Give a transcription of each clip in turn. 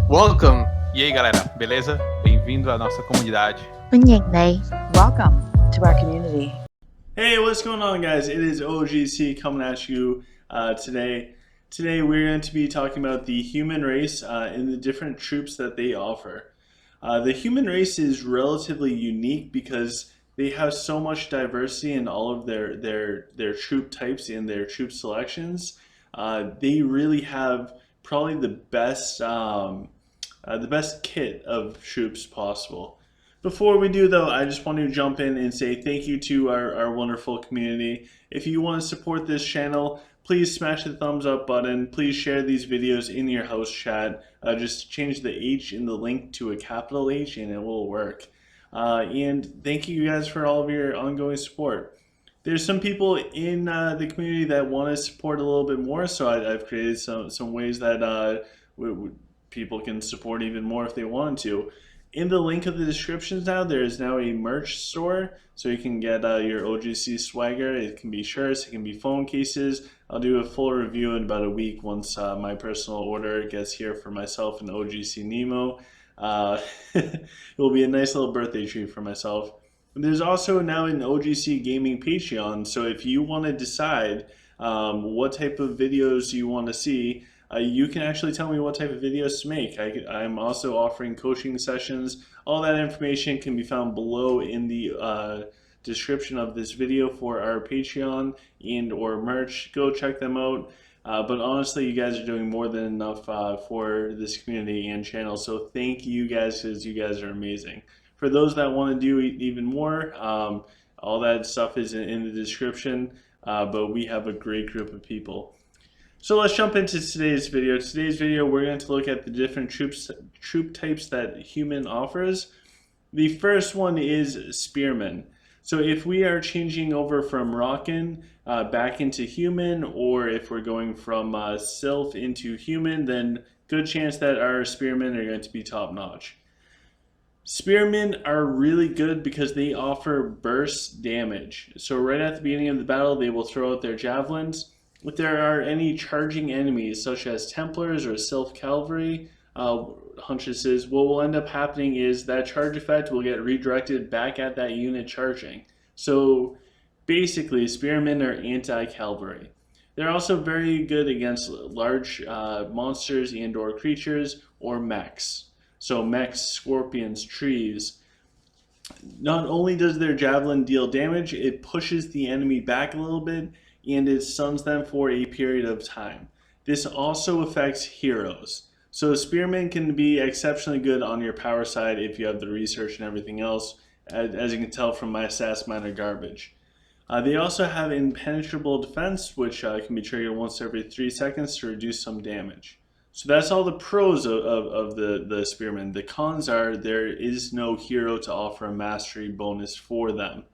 Welcome! E aí, galera, beleza? Bem-vindo à nossa comunidade. Welcome to our community. Hey, what's going on, guys? It is OGC coming at you today. Today, we're going to be talking about the human race and the different troops that they offer. The human race is relatively unique because they have so much diversity in all of their troop types and their troop selections. They really have probably the best kit of troops possible. Before we do, though, I just want to jump in and say thank you to our wonderful community. If you want to support this channel, please smash the thumbs up button. Please share these videos in your house chat. Just change the H in the link to a capital H and it will work. And thank you guys for all of your ongoing support. There's some people in the community that want to support a little bit more, so I've created some ways that people can support even more if they want to. In the link of the descriptions now, there is now a merch store, so you can get your OGC swagger. It can be shirts, it can be phone cases. I'll do a full review in about a week once my personal order gets here for myself and OGC Nemo. It will be a nice little birthday treat for myself. There's also now an OGC Gaming Patreon, so if you want to decide what type of videos you want to see, you can actually tell me what type of videos to make. I'm also offering coaching sessions. All that information can be found below in the description of this video for our Patreon and or merch. Go check them out. But honestly, you guys are doing more than enough for this community and channel. So thank you guys, because you guys are amazing. For those that want to do even more, all that stuff is in the description. But we have a great group of people. So let's jump into today's video. Today's video, we're going to look at the different troop types that human offers. The first one is Spearmen. So if we are changing over from Rockin back into human, or if we're going from Sylph into human, then good chance that our Spearmen are going to be top notch. Spearmen are really good because they offer burst damage. So right at the beginning of the battle, they will throw out their javelins. If there are any charging enemies, such as Templars or Sylph Cavalry, Huntresses, what will end up happening is that charge effect will get redirected back at that unit charging. So basically, Spearmen are anti-cavalry. They're also very good against large monsters and or creatures or mechs. So mechs, scorpions, trees. Not only does their javelin deal damage, it pushes the enemy back a little bit and it stuns them for a period of time. This also affects heroes. So Spearmen can be exceptionally good on your power side if you have the research and everything else. As you can tell from my stats, mine are garbage. They also have impenetrable defense, which can be triggered once every 3 seconds to reduce some damage. So that's all the pros of the Spearmen. The cons are there is no hero to offer a mastery bonus for them.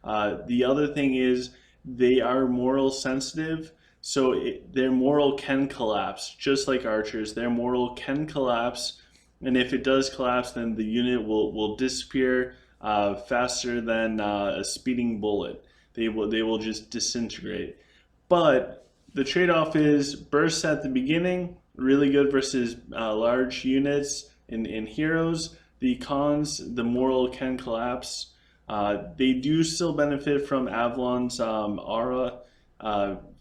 The other thing is they are moral sensitive, so their moral can collapse, just like archers. Their moral can collapse, and if it does collapse, then the unit will disappear faster than a speeding bullet. They will just disintegrate. But the trade-off is bursts at the beginning, really good versus large units in heroes. The cons, the moral can collapse. They do still benefit from Avalon's aura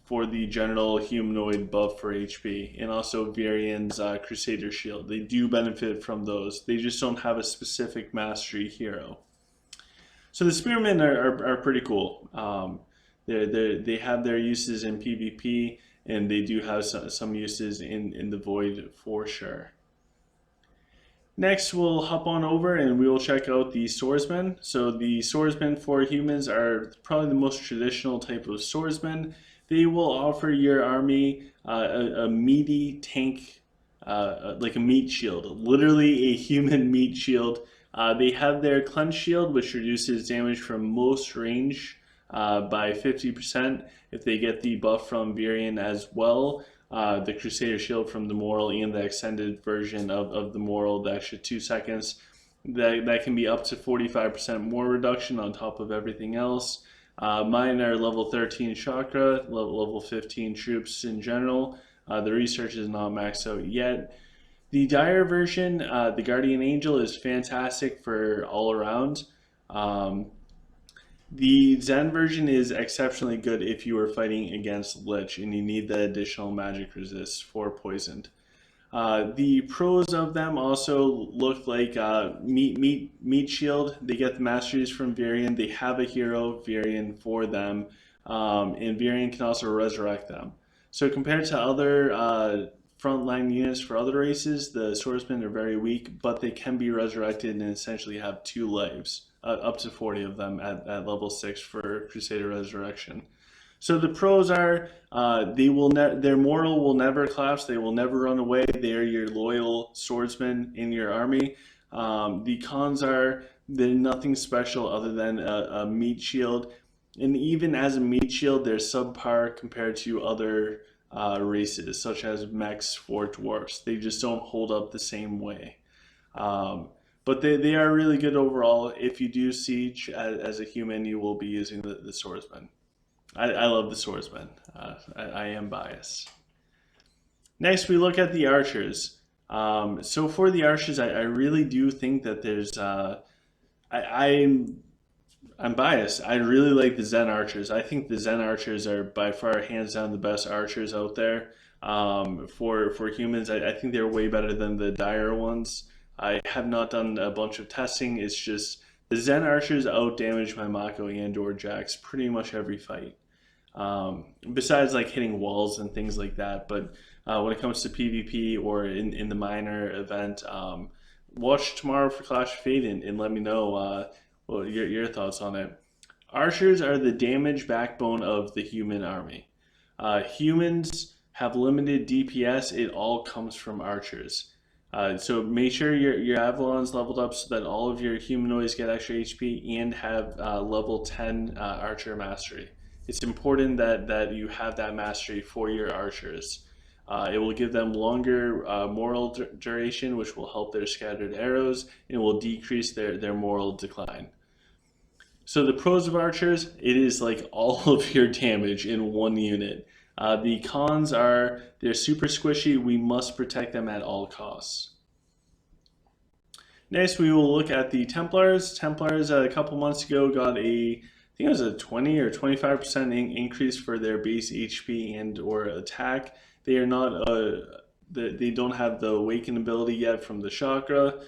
for the general humanoid buff for HP, and also Varian's Crusader shield. They do benefit from those. They just don't have a specific mastery hero. So the Spearmen are pretty cool. They have their uses in PvP, and they do have some uses in the Void for sure. Next, we'll hop on over and we will check out the Swordsman. So the Swordsmen for humans are probably the most traditional type of swordsman. They will offer your army a meaty tank, like a meat shield, literally a human meat shield. They have their cleanse shield, which reduces damage from most range by 50% if they get the buff from Varian as well. The Crusader shield from the Moral and the extended version of the Moral, the extra 2 seconds. That can be up to 45% more reduction on top of everything else. Mine are level 13 chakra, level 15 troops in general. The research is not maxed out yet. The Dire version, the Guardian Angel, is fantastic for all around. Um, the Zen version is exceptionally good if you are fighting against Lich and you need the additional magic resist for poisoned. The pros of them also look like Meat Shield. They get the masteries from Varian. They have a hero Varian for them, and Varian can also resurrect them. So compared to other frontline units for other races, the Swordsmen are very weak, but they can be resurrected and essentially have 2 lives, up to 40 of them at level 6 for Crusader Resurrection. So the pros are their moral will never collapse. They will never run away. They are your loyal swordsmen in your army. The cons are they're nothing special other than a meat shield, and even as a meat shield, they're subpar compared to other races such as mechs or dwarfs. They just don't hold up the same way. But they are really good overall. If you do siege as a human, you will be using the swordsman. I love the swordsman. I am biased. Next, we look at the archers. So for the archers, I really do think that there's. I'm biased. I really like the Zen archers. I think the Zen archers are by far, hands down, the best archers out there. For humans, I think they're way better than the Dire ones. I have not done a bunch of testing. It's just the Zen archers out damage my Mako and or Jax pretty much every fight. Besides like hitting walls and things like that. But when it comes to PvP or in the minor event, watch tomorrow for Clash of Fate and let me know your thoughts on it. Archers are the damage backbone of the human army. Humans have limited DPS. It all comes from archers. So make sure your Avalon's leveled up so that all of your humanoids get extra HP and have level 10 archer mastery. It's important that you have that mastery for your archers. It will give them longer moral duration, which will help their scattered arrows, and will decrease their moral decline. So the pros of archers, it is like all of your damage in one unit. The cons are they're super squishy. We must protect them at all costs. Next, we will look at the Templars. Templars a couple months ago got I think it was a 20 or 25% increase for their base HP and or attack. They are not they don't have the awaken ability yet from the chakra.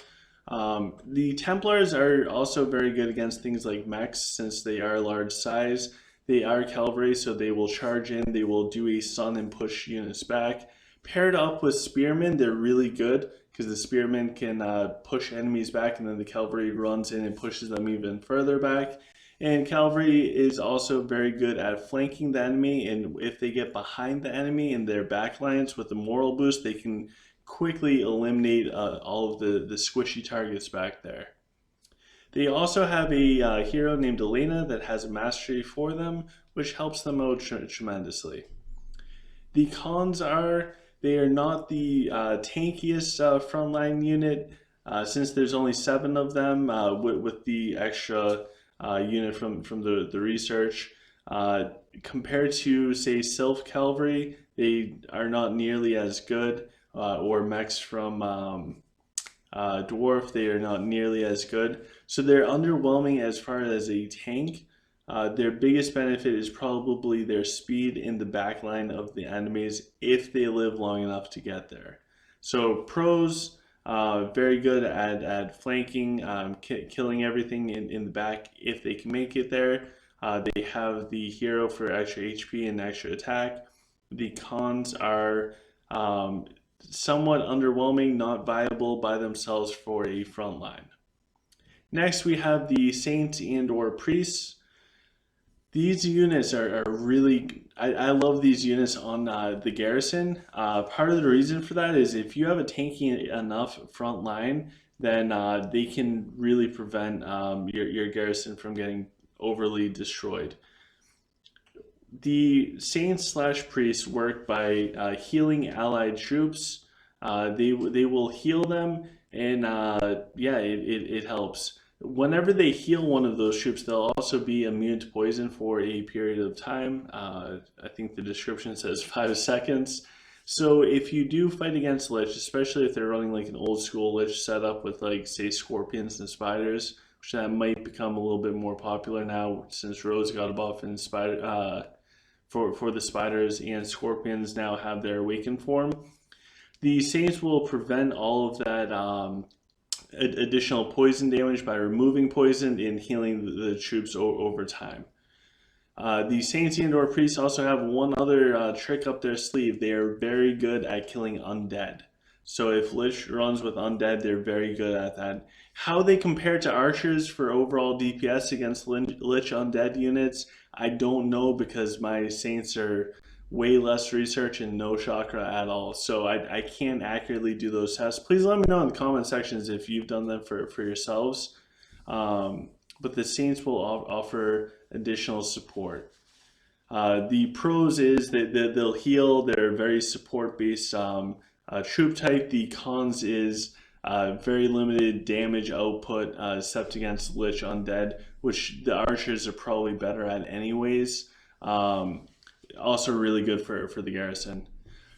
The Templars are also very good against things like mechs since they are large size. They are cavalry, so they will charge in, they will do a stun and push units back. Paired up with Spearmen, they're really good because the Spearmen can push enemies back and then the cavalry runs in and pushes them even further back. And cavalry is also very good at flanking the enemy, and if they get behind the enemy in their back lines with the moral boost, they can quickly eliminate all of the squishy targets back there. They also have a hero named Elena that has a mastery for them, which helps them out tremendously. The cons are they are not the tankiest frontline unit since there's only 7 of them with the extra unit from the research. Compared to, say, Sylph Cavalry, they are not nearly as good, or mechs from Dwarf, they are not nearly as good. So they're underwhelming as far as a tank. Their biggest benefit is probably their speed in the backline of the enemies if they live long enough to get there. So pros, very good at flanking, killing everything in the back if they can make it there. They have the hero for extra HP and extra attack. The cons are somewhat underwhelming, not viable by themselves for a front line. Next, we have the Saints and or Priests. These units are really, I love these units on the garrison. Part of the reason for that is if you have a tanky enough front line, then they can really prevent your garrison from getting overly destroyed. The Saints / Priests work by healing allied troops. They will heal them, and yeah, it helps. Whenever they heal one of those troops, they'll also be immune to poison for a period of time. I think the description says 5 seconds. So if you do fight against Lich, especially if they're running like an old school Lich setup with like say scorpions and spiders, which that might become a little bit more popular now since Rose got a buff and for the spiders, and scorpions now have their awakened form. The Saints will prevent all of that additional poison damage by removing poison and healing the troops over time. The Saints and/or Priests also have one other trick up their sleeve. They are very good at killing undead. So if Lich runs with undead, they're very good at that. How they compare to archers for overall DPS against Lich undead units, I don't know, because my Saints are way less research and no chakra at all. So I can't accurately do those tests. Please let me know in the comment sections if you've done them for yourselves. But the Saints will offer additional support. The pros is that they'll heal. They're very support-based troop type. The cons is very limited damage output except against Lich Undead, which the archers are probably better at anyways. Also really good for the garrison.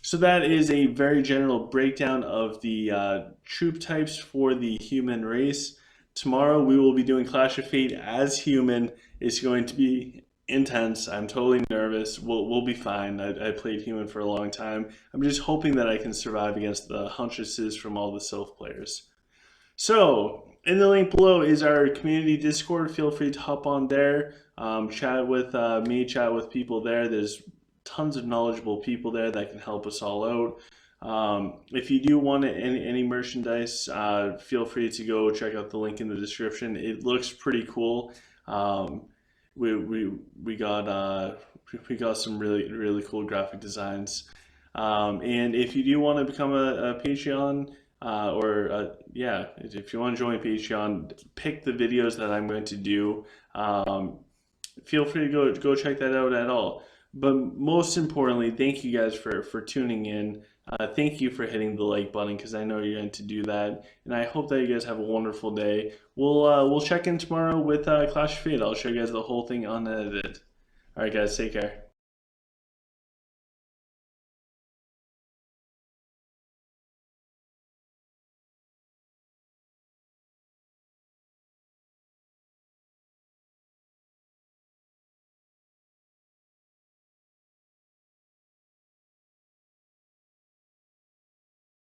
So that is a very general breakdown of the troop types for the human race. Tomorrow we will be doing Clash of Fate as human. It's going to be intense. I'm totally nervous. We'll be fine. I played human for a long time. I'm just hoping that I can survive against the huntresses from all the Sylph players. So in the link below is our community Discord. Feel free to hop on there, chat with me, chat with people there. There's tons of knowledgeable people there that can help us all out. If you do want any merchandise, feel free to go check out the link in the description. It looks pretty cool. We got some really cool graphic designs. And if you do want to become a Patreon, if you want to join Patreon, pick the videos that I'm going to do. Feel free to go check that out at all. But most importantly, thank you guys for tuning in. Thank you for hitting the like button, because I know you're going to do that. And I hope that you guys have a wonderful day. We'll check in tomorrow with Clash of Fate. I'll show you guys the whole thing unedited. All right, guys, take care.